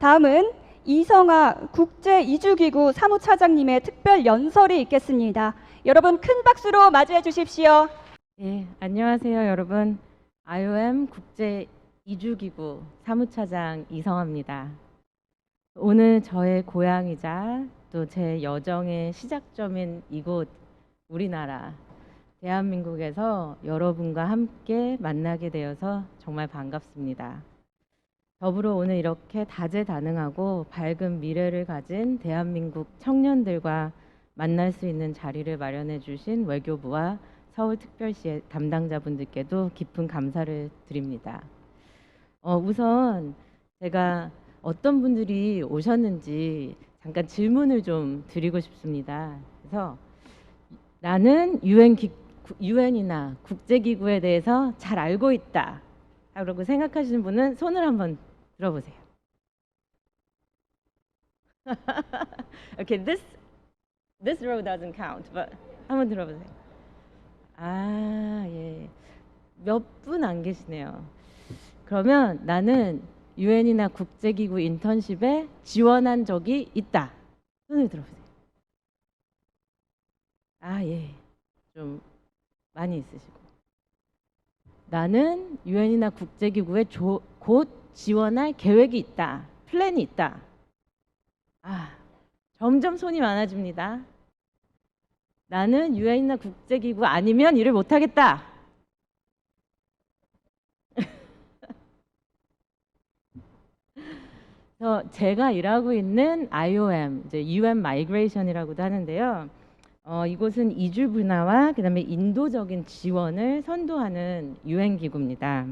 다음은 이성아 국제이주기구 사무차장님의 특별 연설이 있겠습니다. 여러분 큰 박수로 맞이해 주십시오. 네, 안녕하세요, 여러분. IOM 국제이주기구 사무차장 이성아입니다. 오늘 저의 고향이자 또 제 여정의 시작점인 이곳 우리나라 대한민국에서 여러분과 함께 만나게 되어서 정말 반갑습니다. 더불어 오늘 이렇게 다재다능하고 밝은 미래를 가진 대한민국 청년들과 만날 수 있는 자리를 마련해 주신 외교부와 서울특별시의 담당자분들께도 깊은 감사를 드립니다. 우선 제가 어떤 분들이 오셨는지 잠깐 질문을 좀 드리고 싶습니다. 그래서 나는 유엔이나 국제기구에 대해서 잘 알고 있다 라고 생각하시는 분은 손을 한번 들어보세요. Okay, this row doesn't count, but 한번 들어보세요. 아, 예. 몇 분 안 계시네요. 그러면 나는 유엔이나 국제기구 인턴십에 지원한 적이 있다. 손을 들어보세요. 아, 예. 좀 많이 있으시고. 나는 유엔이나 국제기구에 곧 지원할 계획이 있다. 플랜이 있다. 아, 점점 손이 많아집니다. 나는 유엔이나 국제기구 아니면 일을 못하겠다. 제가 일하고 있는 IOM, 이제 UN Migration이라고도 하는데요. 이곳은 이주 분야와 그다음에 인도적인 지원을 선도하는 UN 기구입니다.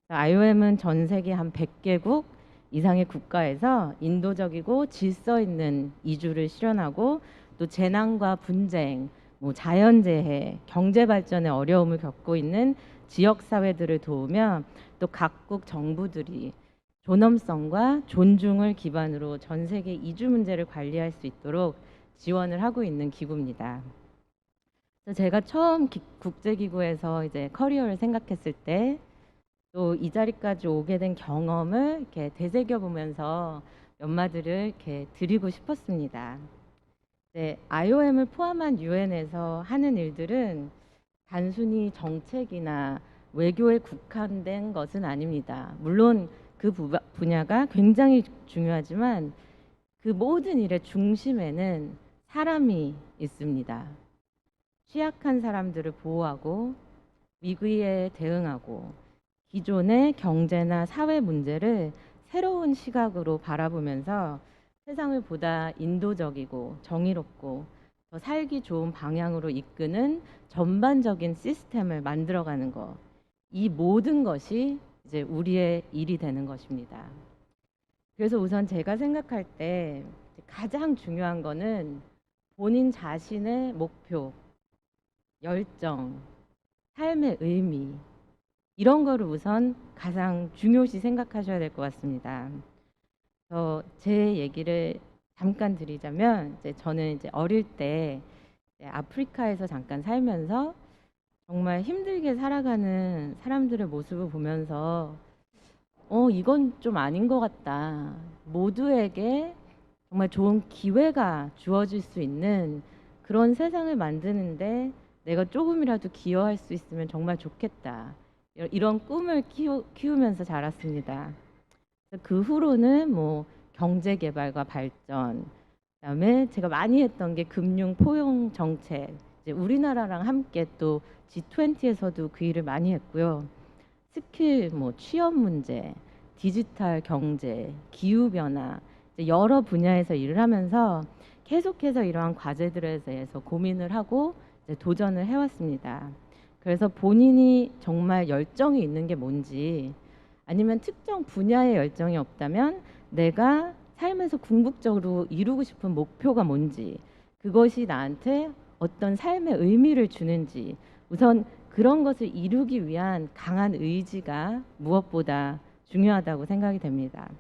IOM은 전 세계 한 100개국 이상의 국가에서 인도적이고 질서 있는 이주를 실현하고 또 재난과 분쟁, 뭐 자연재해, 경제 발전에 어려움을 겪고 있는 지역 사회들을 도우며 또 각국 정부들이 존엄성과 존중을 기반으로 전 세계 이주 문제를 관리할 수 있도록 지원을 하고 있는 기구입니다. 그래서 제가 처음 국제기구에서 이제 커리어를 생각했을 때 또 이 자리까지 오게 된 경험을 이렇게 되새겨 보면서 몇 마디를 이렇게 드리고 싶었습니다. 네, IOM을 포함한 유엔에서 하는 일들은 단순히 정책이나 외교에 국한된 것은 아닙니다. 물론 그 분야가 굉장히 중요하지만 그 모든 일의 중심에는 사람이 있습니다. 취약한 사람들을 보호하고 위기에 대응하고 기존의 경제나 사회 문제를 새로운 시각으로 바라보면서 세상을 보다 인도적이고 정의롭고 더 살기 좋은 방향으로 이끄는 전반적인 시스템을 만들어가는 것. 이 모든 것이 이제 우리의 일이 되는 것입니다. 그래서 우선 제가 생각할 때 가장 중요한 거는 본인 자신의 목표, 열정, 삶의 의미 이런 거를 우선 가장 중요시 생각하셔야 될 것 같습니다. 제 얘기를 잠깐 드리자면 저는 이제 어릴 때 아프리카에서 잠깐 살면서 정말 힘들게 살아가는 사람들의 모습을 보면서 이건 좀 아닌 것 같다. 모두에게 정말 좋은 기회가 주어질 수 있는 그런 세상을 만드는데 내가 조금이라도 기여할 수 있으면 정말 좋겠다. 이런 꿈을 키우면서 자랐습니다. 그 후로는 뭐 경제 개발과 발전, 그다음에 제가 많이 했던 게 금융 포용 정책, 이제 우리나라랑 함께 또 G20에서도 그 일을 많이 했고요. 스킬, 뭐 취업 문제, 디지털 경제, 기후 변화 여러 분야에서 일을 하면서 계속해서 이러한 과제들에 대해서 고민을 하고 도전을 해왔습니다. 그래서 본인이 정말 열정이 있는 게 뭔지 아니면 특정 분야에 열정이 없다면 내가 삶에서 궁극적으로 이루고 싶은 목표가 뭔지 그것이 나한테 어떤 삶의 의미를 주는지 우선 그런 것을 이루기 위한 강한 의지가 무엇보다 중요하다고 생각이 됩니다.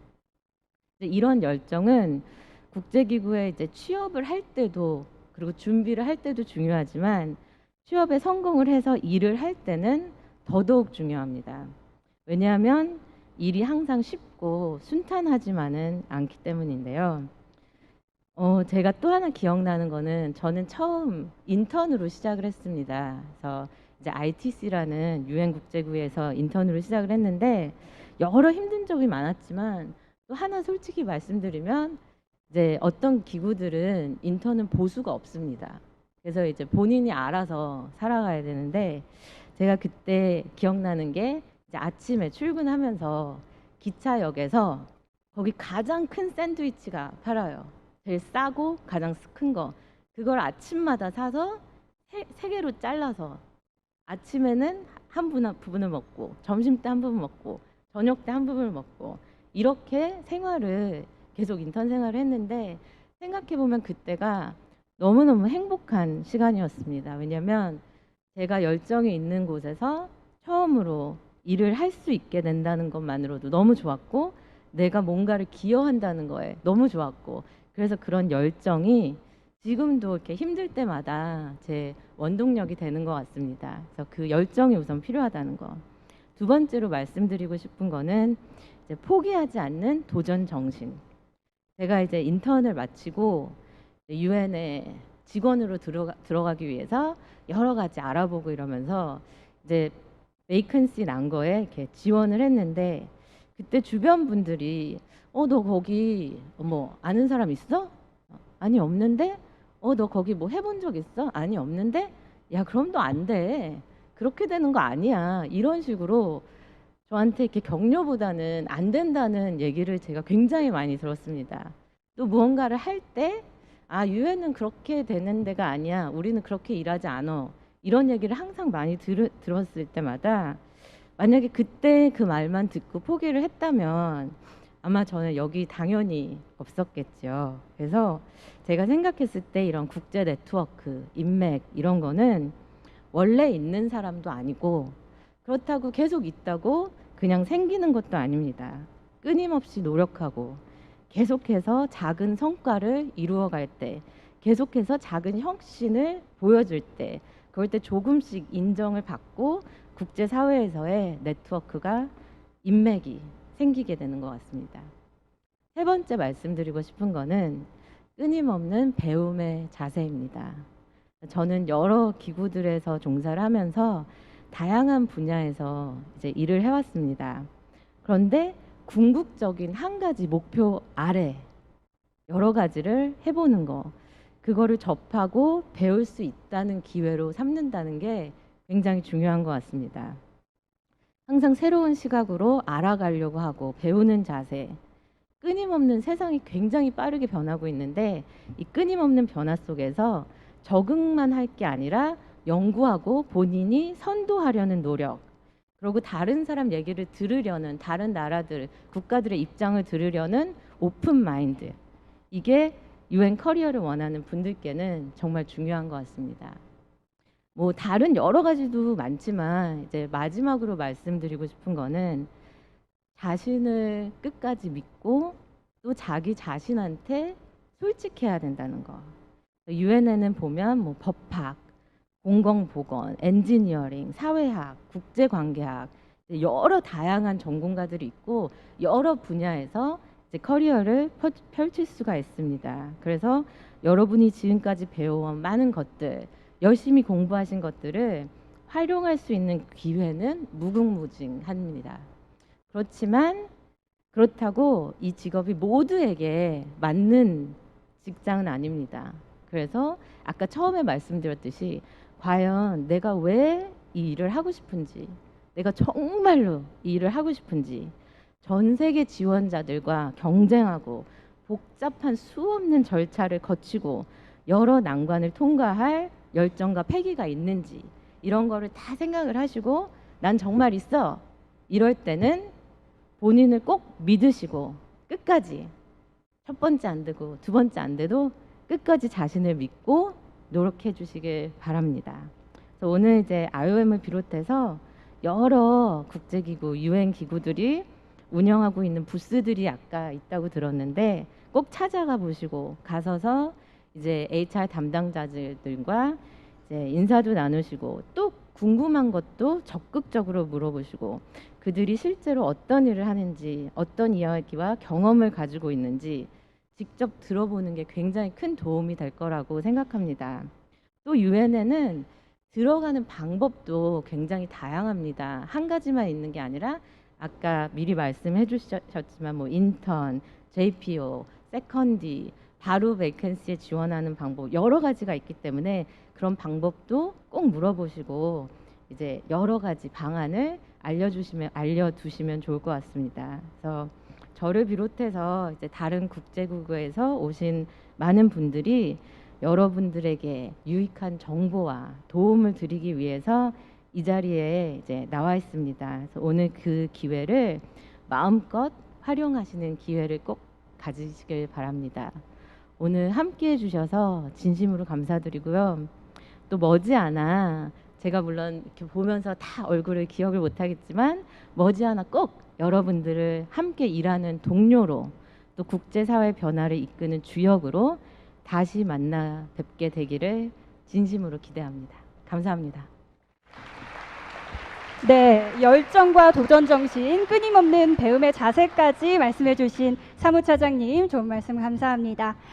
이런 열정은 국제기구에 이제 취업을 할 때도 그리고 준비를 할 때도 중요하지만 취업에 성공을 해서 일을 할 때는 더더욱 중요합니다. 왜냐하면 일이 항상 쉽고 순탄하지만은 않기 때문인데요. 제가 또 하나 기억나는 거는 저는 처음 인턴으로 시작을 했습니다. 그래서 이제 ITC라는 유엔 국제구에서 인턴으로 시작을 했는데 여러 힘든 점이 많았지만 또 하나 솔직히 말씀드리면 이제 어떤 기구들은 인턴은 보수가 없습니다. 그래서 이제 본인이 알아서 살아가야 되는데 제가 그때 기억나는 게 이제 아침에 출근하면서 기차역에서 거기 가장 큰 샌드위치가 팔아요. 제일 싸고 가장 큰 거. 그걸 아침마다 사서 세 개로 잘라서 아침에는 한 부분을 먹고 점심 때 한 부분 먹고 저녁 때 한 부분을 먹고 이렇게 생활을 계속 인턴 생활을 했는데 생각해 보면 그때가 너무너무 행복한 시간이었습니다. 왜냐하면 제가 열정이 있는 곳에서 처음으로 일을 할 수 있게 된다는 것만으로도 너무 좋았고 내가 뭔가를 기여한다는 거에 너무 좋았고 그래서 그런 열정이 지금도 이렇게 힘들 때마다 제 원동력이 되는 것 같습니다. 그래서 그 열정이 우선 필요하다는 거. 두 번째로 말씀드리고 싶은 거는 이제 포기하지 않는 도전 정신. 제가 이제 인턴을 마치고 유엔에 직원으로 들어가기 위해서 여러 가지 알아보고 이러면서 이제 베이컨시 난 거에 이렇게 지원을 했는데 그때 주변 분들이 너 거기 뭐 아는 사람 있어? 아니 없는데? 너 거기 뭐 해본 적 있어? 아니 없는데? 야 그럼 너 안 돼. 그렇게 되는 거 아니야. 이런 식으로 저한테 이렇게 격려보다는 안 된다는 얘기를 제가 굉장히 많이 들었습니다. 또 무언가를 할 때 유엔은 그렇게 되는 데가 아니야. 우리는 그렇게 일하지 않아. 이런 얘기를 항상 많이 들었을 때마다 만약에 그때 그 말만 듣고 포기를 했다면 아마 저는 여기 당연히 없었겠죠. 그래서 제가 생각했을 때 이런 국제 네트워크, 인맥 이런 거는 원래 있는 사람도 아니고 그렇다고 계속 있다고 그냥 생기는 것도 아닙니다. 끊임없이 노력하고 계속해서 작은 성과를 이루어갈 때 계속해서 작은 혁신을 보여줄 때 그럴 때 조금씩 인정을 받고 국제사회에서의 네트워크가 인맥이 생기게 되는 것 같습니다. 세 번째 말씀드리고 싶은 거는 끊임없는 배움의 자세입니다. 저는 여러 기구들에서 종사를 하면서 다양한 분야에서 이제 일을 해왔습니다. 그런데 궁극적인 한 가지 목표 아래 여러 가지를 해보는 거, 그거를 접하고 배울 수 있다는 기회로 삼는다는 게 굉장히 중요한 것 같습니다. 항상 새로운 시각으로 알아가려고 하고 배우는 자세, 끊임없는 세상이 굉장히 빠르게 변하고 있는데 이 끊임없는 변화 속에서 적응만 할 게 아니라 연구하고 본인이 선도하려는 노력, 그리고 다른 사람 얘기를 들으려는 다른 나라들, 국가들의 입장을 들으려는 오픈 마인드, 이게 유엔 커리어를 원하는 분들께는 정말 중요한 것 같습니다. 뭐 다른 여러 가지도 많지만 이제 마지막으로 말씀드리고 싶은 거는 자신을 끝까지 믿고 또 자기 자신한테 솔직해야 된다는 거. 유엔에는 보면 뭐 법학, 공공보건, 엔지니어링, 사회학, 국제관계학 여러 다양한 전공가들이 있고 여러 분야에서 이제 커리어를 펼칠 수가 있습니다. 그래서 여러분이 지금까지 배워온 많은 것들, 열심히 공부하신 것들을 활용할 수 있는 기회는 무궁무진합니다. 그렇지만 그렇다고 이 직업이 모두에게 맞는 직장은 아닙니다. 그래서 아까 처음에 말씀드렸듯이 과연 내가 왜 이 일을 하고 싶은지, 내가 정말로 이 일을 하고 싶은지 전 세계 지원자들과 경쟁하고 복잡한 수없는 절차를 거치고 여러 난관을 통과할 열정과 패기가 있는지 이런 거를 다 생각을 하시고 난 정말 있어 이럴 때는 본인을 꼭 믿으시고 끝까지 첫 번째 안 되고 두 번째 안 돼도 끝까지 자신을 믿고 노력해 주시길 바랍니다. 그래서 오늘 이제 IOM을 비롯해서 여러 국제기구, 유엔 기구들이 운영하고 있는 부스들이 아까 있다고 들었는데 꼭 찾아가 보시고 가서서 이제 HR 담당자들과 이제 인사도 나누시고 또 궁금한 것도 적극적으로 물어보시고 그들이 실제로 어떤 일을 하는지, 어떤 이야기와 경험을 가지고 있는지 직접 들어보는 게 굉장히 큰 도움이 될 거라고 생각합니다. 또 유엔에는 들어가는 방법도 굉장히 다양합니다. 한 가지만 있는 게 아니라 아까 미리 말씀해 주셨지만 뭐 인턴, JPO, 세컨디, 바로 베이컨시에 지원하는 방법 여러 가지가 있기 때문에 그런 방법도 꼭 물어보시고 이제 여러 가지 방안을 알려두시면 좋을 것 같습니다. 그래서 저를 비롯해서 이제 다른 국제국에서 오신 많은 분들이 여러분들에게 유익한 정보와 도움을 드리기 위해서 이 자리에 이제 나와 있습니다. 그래서 오늘 그 기회를 마음껏 활용하시는 기회를 꼭 가지시길 바랍니다. 오늘 함께 해주셔서 진심으로 감사드리고요. 또 머지않아 제가 물론 이렇게 보면서 다 얼굴을 기억을 못하겠지만 머지않아 꼭 여러분들을 함께 일하는 동료로 또 국제사회 변화를 이끄는 주역으로 다시 만나 뵙게 되기를 진심으로 기대합니다. 감사합니다. 네, 열정과 도전 정신, 끊임없는 배움의 자세까지 말씀해 주신 사무차장님 좋은 말씀 감사합니다.